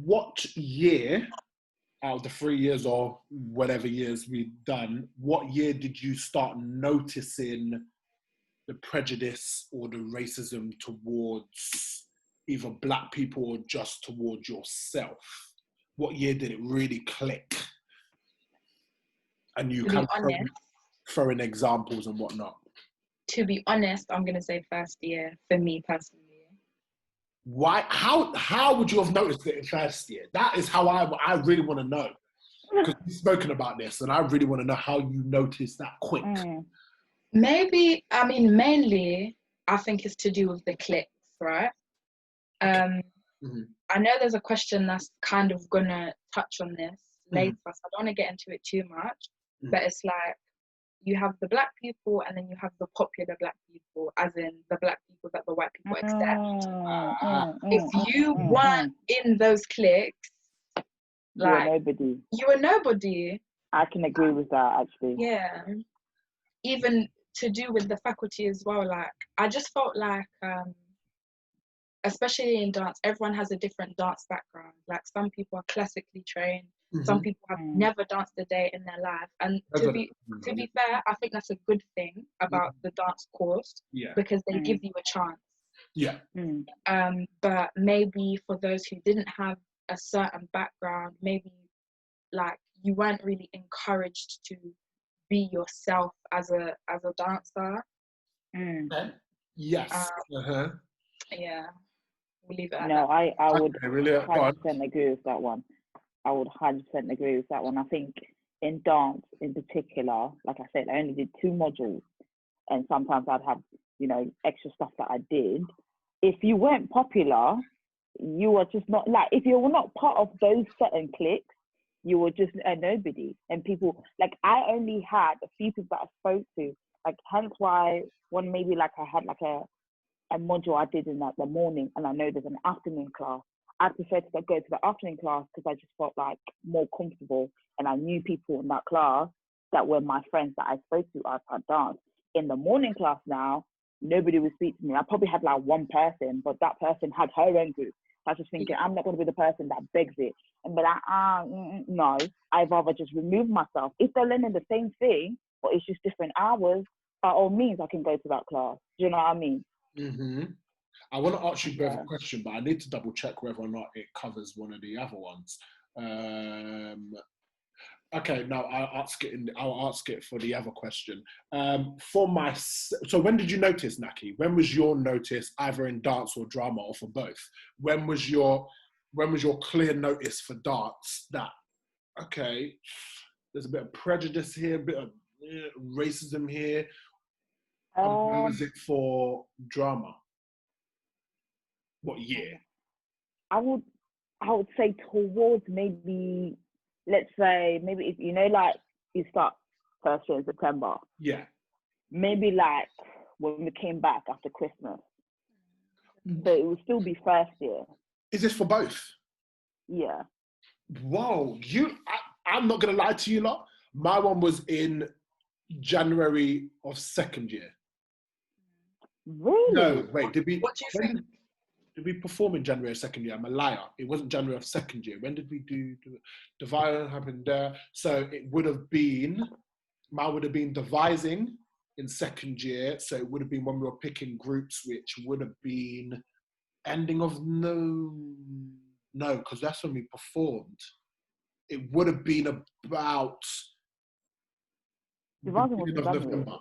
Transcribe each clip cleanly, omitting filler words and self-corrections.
what year out of the 3 years or whatever years we've done, what year did you start noticing the prejudice or the racism towards either black people or just towards yourself? What year did it really click? And you kind of throw in examples and whatnot. To be honest, I'm going to say first year for me personally. Why? How would you have noticed it in first year? That is how I really want to know. Because we've spoken about this and I really want to know how you noticed that quick. Maybe, I mean, mainly, I think it's to do with the cliques, right? I know there's a question that's kind of going to touch on this later, so I don't want to get into it too much, but it's like, you have the black people and then you have the popular black people, as in the black people that the white people accept. If you weren't in those cliques, like, you were nobody. I can agree with that, actually. Yeah. Even to do with the faculty as well, like, I just felt like, especially in dance, everyone has a different dance background. Like, some people are classically trained, some people have never danced a day in their life. And to be fair, I think that's a good thing about the dance course, because they give you a chance. Yeah. But maybe for those who didn't have a certain background, maybe like you weren't really encouraged to be yourself as a dancer. Yes. Yeah. We'll leave it at no, that. I would really 100% agree with that one. I would 100% agree with that one. I think in dance in particular, like I said, I only did 2 modules, and sometimes I'd have, extra stuff that I did. If you weren't popular, you were just not, like, if you were not part of those certain cliques, you were just a nobody. And people, like, I only had a few people that I spoke to, like, hence why one maybe like I had like a module I did in like the morning, and I know there's an afternoon class. I prefer to go to the afternoon class because I just felt like more comfortable, and I knew people in that class that were my friends that I spoke to outside dance. In the morning class now, nobody would speak to me. I probably had like one person, but that person had her own group. So I was just thinking, I'm not going to be the person that begs it and be like, no, I'd rather just remove myself. If they're learning the same thing, but it's just different hours, by all means, I can go to that class. Do you know what I mean? I want to ask you both a question, but I need to double check whether or not it covers one of the other ones. Okay, now I'll ask it for the other question. So when did you notice, Nakie? When was your notice, either in dance or drama, or for both? When was your clear notice for dance that, okay, there's a bit of prejudice here, a bit of racism here? When was it for drama? What year? I would say towards maybe, let's say, maybe if like you start first year in September. Yeah. Maybe like when we came back after Christmas. So it would still be first year. Is this for both? Yeah. Whoa, I'm not gonna lie to you lot. My one was in January of second year. Really? No, wait, did we perform in January of second year? I'm a liar. It wasn't January of second year. When did we do the violin happened there? So it would have been, mine would have been devising in second year. So it would have been when we were picking groups, which would have been ending of no, because that's when we performed. It would have been about beginning of November.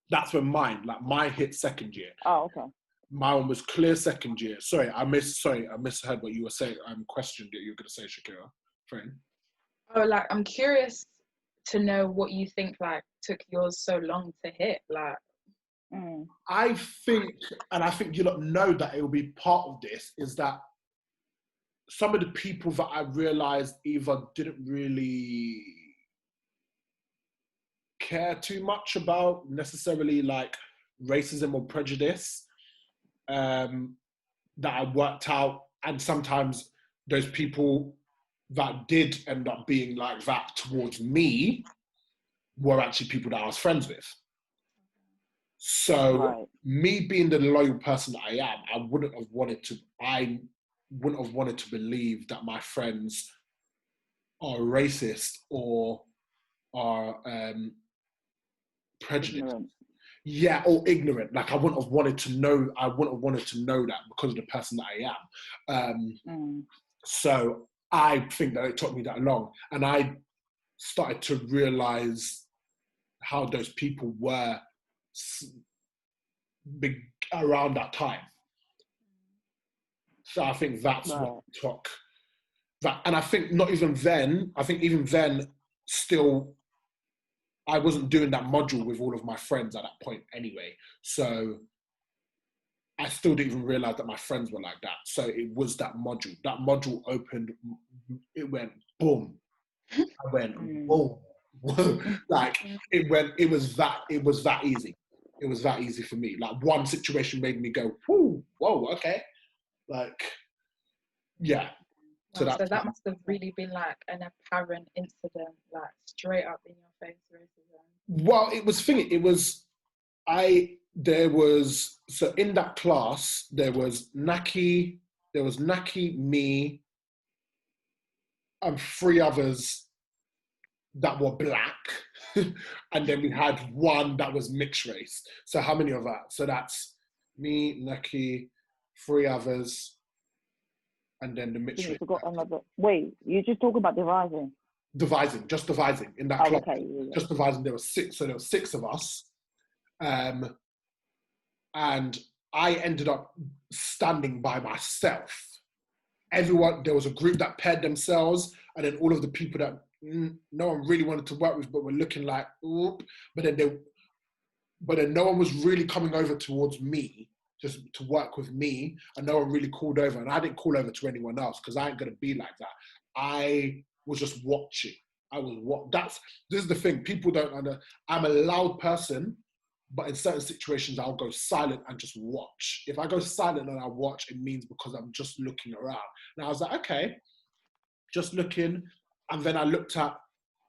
That's when mine hit second year. Oh, okay. My one was clear second year. I misheard what you were saying. Questioned it. You were going to say, Shakira, friend. Oh, like, I'm curious to know what you think, like, took yours so long to hit, like. I think you lot know that it will be part of this, is that some of the people that I realized either didn't really care too much about necessarily like racism or prejudice, that I worked out, and sometimes those people that did end up being like that towards me were actually people that I was friends with. So me being the loyal person that I am, I wouldn't have wanted to, I wouldn't have wanted to believe that my friends are racist or are prejudiced. Ignorant. Yeah, or ignorant. Like I wouldn't have wanted to know that because of the person that I am. So I think that it took me that long, and I started to realize how those people were big around that time. So I think that's what took that. And I think not even then, I think even then still, I wasn't doing that module with all of my friends at that point anyway. So I still didn't even realize that my friends were like that. So it was that module. That module opened, it went boom. I went boom. Like it was that easy. It was that easy for me. Like one situation made me go, whoa, okay. Like, yeah. So that must have really been like an apparent incident, like straight up in your face racism. Well, so in that class, there was Nakie, me, and 3 others that were black. And then we had 1 that was mixed race. So how many of that? So that's me, Nakie, 3 others, and then the mixed race. Forgot another. Wait, you just talking about devising? Just devising in that class. Okay, yeah. Just devising. There were 6, so there were 6 of us, and I ended up standing by myself. Everyone, there was a group that paired themselves, and then all of the people that no one really wanted to work with, but were looking like, oop. But then no one was really coming over towards me just to work with me, and no one really called over, and I didn't call over to anyone else because I ain't gonna be like that. I was just watching. This is the thing. People don't I'm a loud person, but in certain situations I'll go silent and just watch. If I go silent and I watch, it means because I'm just looking around. And I was like, okay, just looking. And then I looked at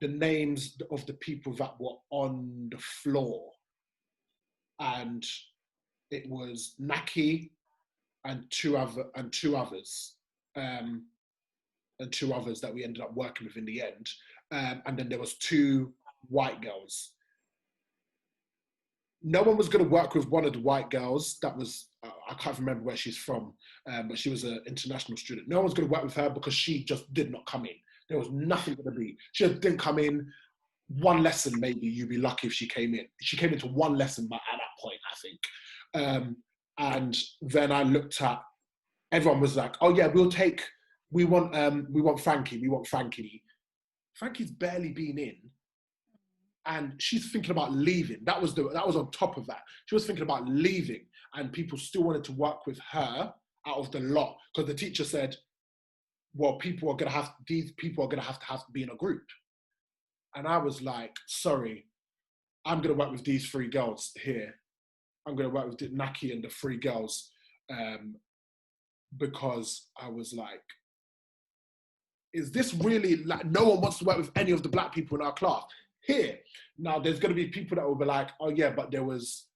the names of the people that were on the floor. And it was Nakie and two others. And 2 others that we ended up working with in the end. And then there was 2 white girls. No one was going to work with one of the white girls. That was, I can't remember where she's from, but she was an international student. No one was going to work with her because she just did not come in. There was nothing going to be. She didn't come in. 1 lesson, maybe you'd be lucky if she came in. She came into 1 lesson at that point, I think. And then I looked at, everyone was like, oh yeah, we want Frankie. Frankie's barely been in. And she's thinking about leaving. That was on top of that. She was thinking about leaving, and people still wanted to work with her out of the lot because the teacher said, "Well, these people are gonna have to be in a group." And I was like, "Sorry, I'm gonna work with these 3 girls here. I'm gonna work with Nakie and the 3 girls," because I was like, "Is this really like no one wants to work with any of the black people in our class?" Here. Now, there's going to be people that will be like, oh yeah, but there was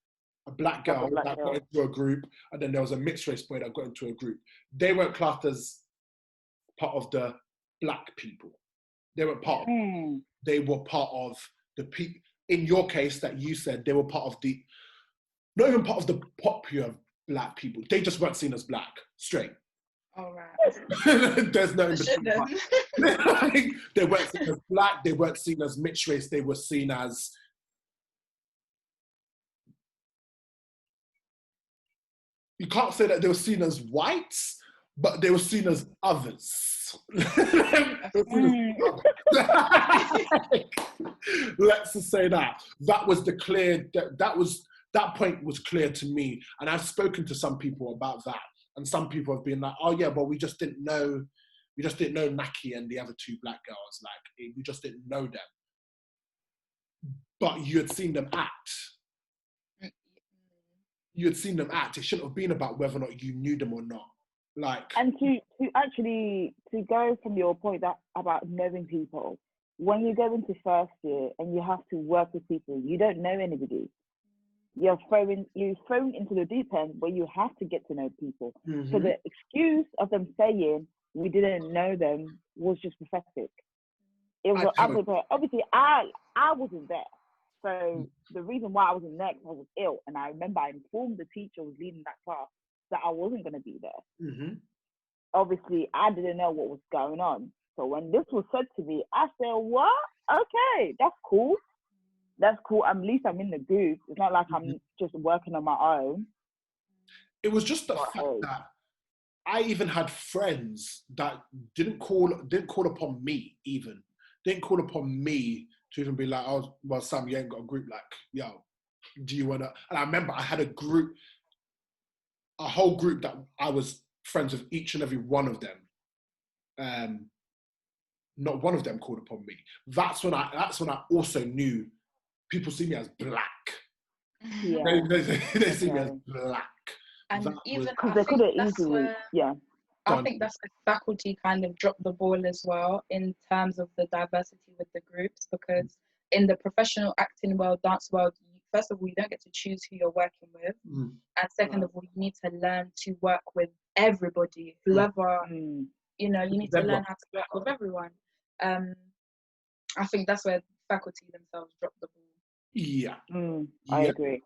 a black girl that got into a group, and then there was a mixed race boy that got into a group. They weren't classed as part of the black people. They were part of, they were part of the people, in your case that you said, they were part of the, not even part of the popular black people. They just weren't seen as black, straight. All right. There's no in between. They weren't seen as black, they weren't seen as mixed race, they were seen as you can't say that they were seen as whites, but they were seen as others. Let's just say that. That was the clear, that point was clear to me. And I've spoken to some people about that. And some people have been like, oh yeah, but we just didn't know Nakie and the other 2 black girls. Like, we just didn't know them. But you had seen them act. It shouldn't have been about whether or not you knew them or not. Like, and to actually go from your point that about knowing people, when you go into first year and you have to work with people, you don't know anybody. you're thrown into the deep end where you have to get to know people. So the excuse of them saying we didn't know them was just pathetic. It was obviously I wasn't there. So the reason why I wasn't there, I was ill, and I remember I informed the teacher who was leading that class that I wasn't going to be there. Obviously, I didn't know what was going on. So when this was said to me, I said, "What? Okay, that's cool. That's cool. At least I'm in the group. It's not like I'm just working on my own." It was just the fact that I even had friends that didn't call upon me even. Didn't call upon me to even be like, "Oh, well, Sam, you ain't got a group. Like, yo, do you wanna?" And I remember I had a whole group that I was friends with each and every one of them. Not one of them called upon me. That's when I also knew people see me as black. Yeah. They see me as black. And even because they could have easily, I think that's the faculty kind of dropped the ball as well in terms of the diversity with the groups, because in the professional acting world, dance world, first of all, you don't get to choose who you're working with. And second of all, you need to learn to work with everybody, whoever, you need to learn how to work with everyone. I think that's where faculty themselves dropped the ball. Yeah. I agree.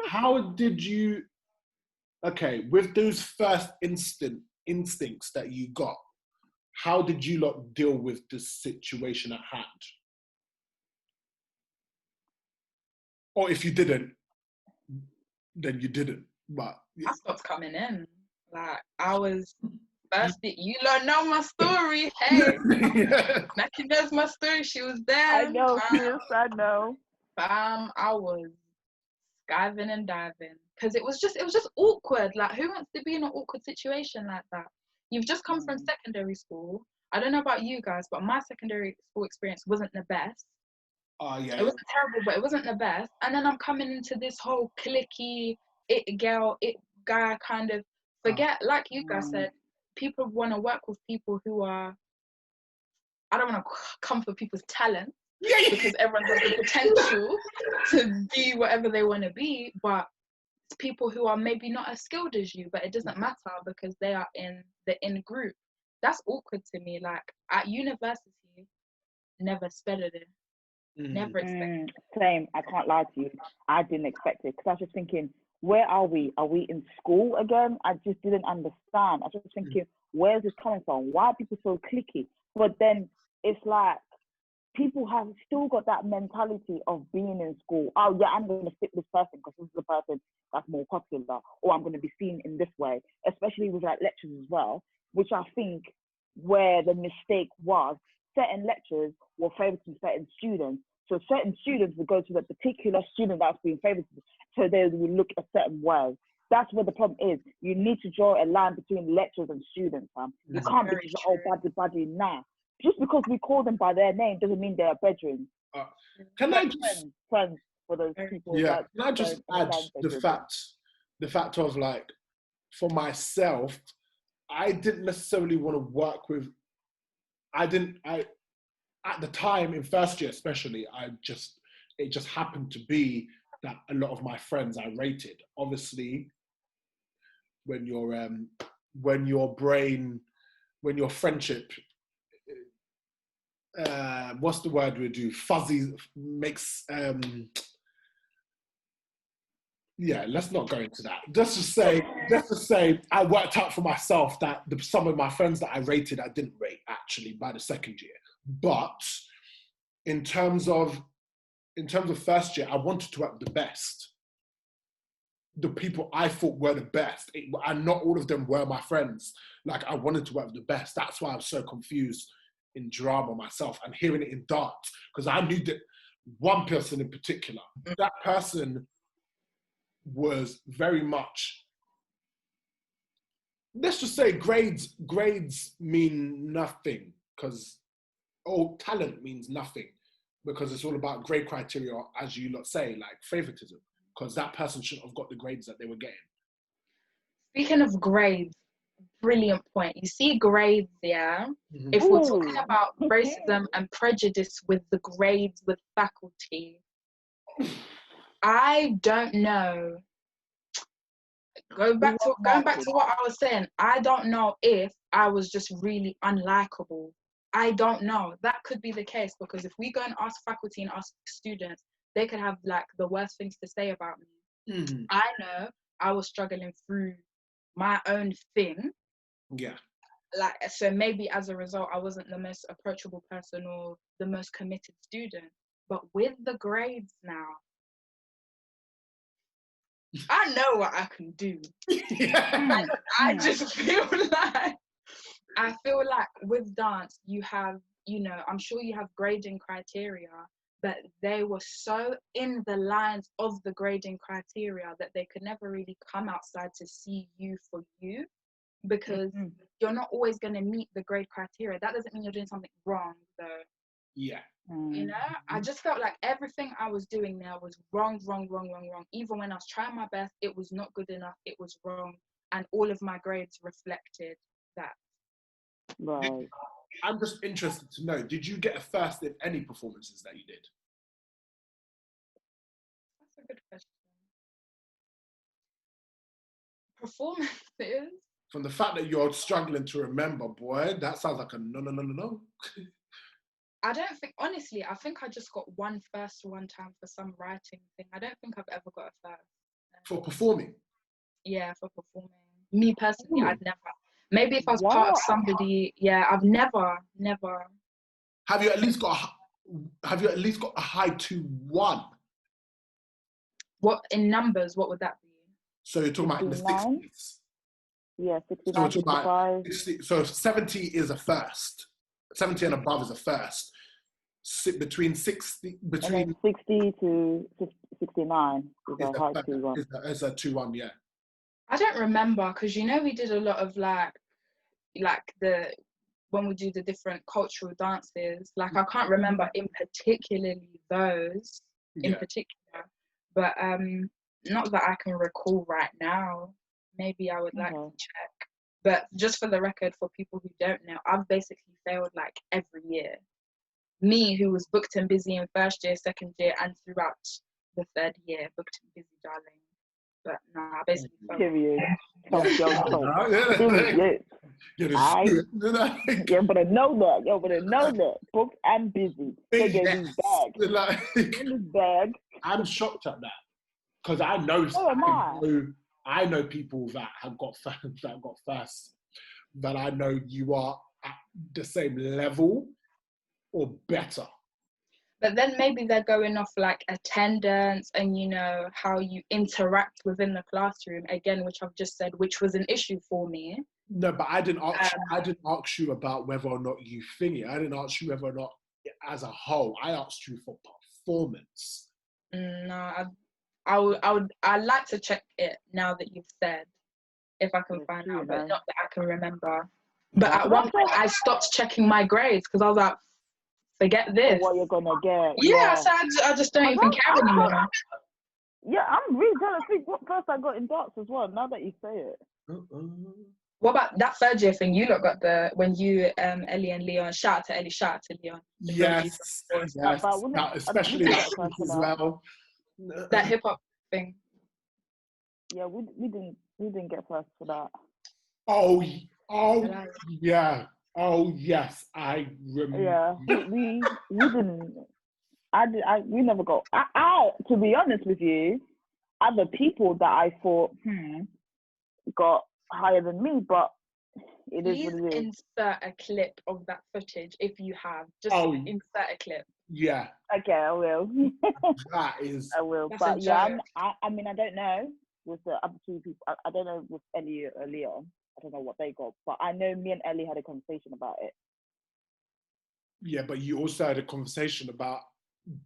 How did you, with those first instincts that you got, how did you lot deal with the situation at hand? Or if you didn't, then you didn't. But I stopped coming in. Like, I was first, you lot know my story. Hey, Nakie knows my story. She was there. I know, I know. I was skiving and diving because it was just awkward. Like, who wants to be in an awkward situation like that? You've just come from secondary school. I don't know about you guys, but my secondary school experience wasn't the best. It wasn't terrible, but it wasn't the best. And then I'm coming into this whole cliquey, it girl, it guy kind of forget, like you guys said, people want to work with people who are, I don't want to come for people's talent, because everyone has the potential to be whatever they want to be, but it's people who are maybe not as skilled as you, but it doesn't matter because they are in the in-group. That's awkward to me. Like, at university, never expected it. Never expected it. Same, I can't lie to you. I didn't expect it because I was just thinking, where are we? Are we in school again? I just didn't understand. I was just thinking, where is this coming from? Why are people so cliquey? But then it's like, people have still got that mentality of being in school. Oh yeah, I'm going to fit this person because this is the person that's more popular, or I'm going to be seen in this way, especially with like lectures as well, which I think where the mistake was, certain lecturers were favoriting certain students. So certain students would go to the particular student that's being favorited, so they will look a certain way. That's where the problem is. You need to draw a line between lecturers and students, fam. You can't be just, buddy. Nah. Just because we call them by their name doesn't mean they're brethren. Can I just friends for those people? Yeah. Can I just add the fact of, like, for myself, I didn't necessarily want to work with. At the time in first year especially, it just happened to be that a lot of my friends I rated. Obviously, when your friendship, what's the word we do? Fuzzy makes. Let's not go into that. Let's just say I worked out for myself that some of my friends that I rated, I didn't rate actually by the second year. But in terms of first year, I wanted to work the best. The people I thought were the best, and not all of them were my friends. Like, I wanted to work with the best. That's why I was so confused in drama myself and hearing it in dance, because I knew that one person in particular, that person was very much, let's just say grades mean nothing, because talent means nothing, because it's all about grade criteria, as you lot say, like favoritism, because that person shouldn't have got the grades that they were getting. Speaking of grades, brilliant point. You see grades, if we're talking about racism and prejudice with the grades with faculty, I don't know. Going back to what I was saying, I don't know if I was just really unlikable. I don't know. That could be the case, because if we go and ask faculty and ask students, they could have like the worst things to say about me. Mm-hmm. I know I was struggling through my own thing. Yeah. Like, so maybe as a result, I wasn't the most approachable person or the most committed student. But with the grades now, I know what I can do. Yeah. I just feel like with dance, you have, you know, I'm sure you have grading criteria, but they were so in the lines of the grading criteria that they could never really come outside to see you for you, because you're not always going to meet the grade criteria. That doesn't mean you're doing something wrong, though. Yeah. You know, I just felt like everything I was doing there was wrong. Even when I was trying my best, it was not good enough. It was wrong. And all of my grades reflected that. Right. I'm just interested to know, did you get a first in any performances that you did? That's a good question. Performances? From the fact that you're struggling to remember, boy, that sounds like a no. I don't think, honestly, I think I just got one first one time for some writing thing. I don't think I've ever got a first. For performing? Yeah, for performing. Me personally, Ooh. I'd never. Maybe if I was part of somebody, yeah, I've never. Have you at least got a high 2-1? What, in numbers, what would that be? So you're talking about in the 60s? Yeah, 69, 65. 60, so 70 is a first. 70 and above is a first. Between 60 to 69 is a high 2-1. It's a 2-1, yeah. I don't remember, because you know we did a lot of when we do the different cultural dances, like I can't remember in particularly those in particular, but not that I can recall right now. Maybe I would like to check. But just for the record, for people who don't know, I've basically failed like every year. Me, who was booked and busy in first year, second year, and throughout the third year, booked and busy, darling. But no, I basically failed. Period. Yeah. You better know that. Booked and busy. They gave his bag. In his bag. I'm shocked at that, because I know I know people that have got first, that I know you are at the same level or better. But then maybe they're going off like attendance and, you know, how you interact within the classroom, again, which I've just said, which was an issue for me. No, but I didn't ask you about whether or not you think it. I didn't ask you whether or not as a whole. I asked you for performance. No, I'd like to check it now that you've said, if I can find out, but not that I can remember. But at one point, I stopped checking my grades because I was like, forget this. What you're gonna get? Yeah, so I just don't even care anymore. Yeah, I'm really trying to think what first I got in darts as well. Now that you say it. What about that third year thing? You lot got when you, Ellie and Leon. Shout out to Ellie. Shout out to Leon. Yes. Especially that as well. That hip hop thing. Yeah, we didn't get first for that. Oh yeah. Oh yes, I remember. Yeah, we didn't. We never got. I to be honest with you, other people that I thought got higher than me, but it is what it is. Insert a clip of that footage if you have. Just insert a clip. Yeah. Okay, I will. That is. I will. But yeah, I mean, I don't know with the other two people. I don't know with Ellie or Leon. I don't know what they got, but I know me and Ellie had a conversation about it. Yeah, but you also had a conversation about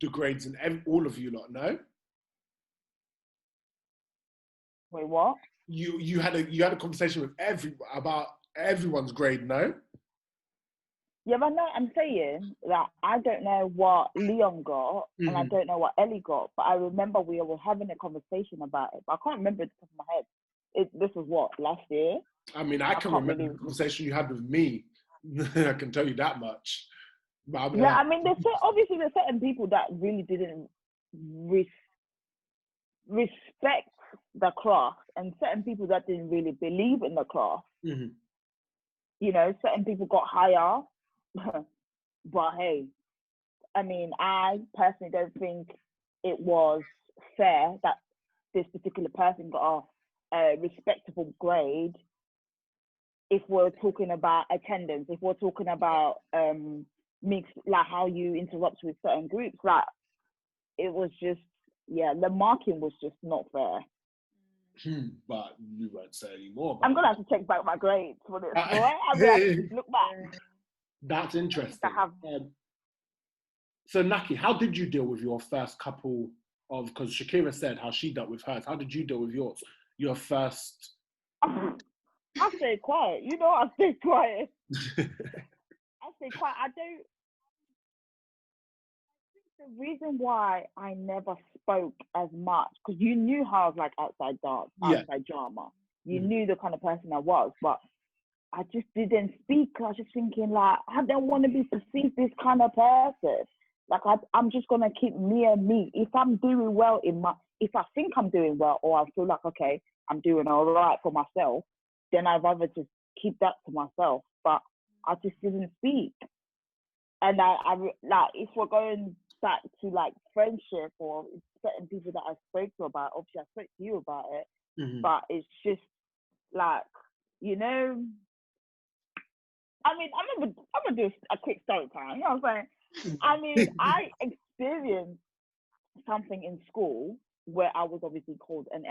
the grades and all of you lot, no? Wait, what? You had a conversation with about everyone's grade, no? Yeah, but no, I'm saying that I don't know what Leon got and I don't know what Ellie got, but I remember we were having a conversation about it, but I can't remember it off the top of my head. This was what, last year? I mean, I can remember the conversation you had with me. I can tell you that much. I mean, obviously there's certain people that really didn't respect the craft, and certain people that didn't really believe in the craft. Mm-hmm. You know, certain people got higher, but hey, I mean, I personally don't think it was fair that this particular person got a respectable grade. If we're talking about attendance, if we're talking about mixed, like how you interact with certain groups, like it was just, yeah, the marking was just not fair. But you won't say anymore. I'm gonna have to check back my grades for this, right? I'm gonna have to look back. That's interesting. So Nakie, how did you deal with your first couple of? Because Shakira said how she dealt with hers. How did you deal with yours? Your first. I stay quiet. You know, I stay quiet. I stay quiet. I think the reason why I never spoke as much, because you knew how I was like outside dance, outside drama. You knew the kind of person I was, but I just didn't speak. I was just thinking, like, I don't want to be perceived this kind of person. Like, I'm just gonna keep me and me. If I'm doing well if I think I'm doing well, or I feel like, okay, I'm doing all right for myself, then I'd rather just keep that to myself. But I just didn't speak. And I like, if we're going back to like friendship or certain people that I spoke to about, obviously I spoke to you about it, but it's just like, you know, I mean, I'm gonna do a quick story time. You know what I'm saying? I mean, I experienced something in school where I was obviously called an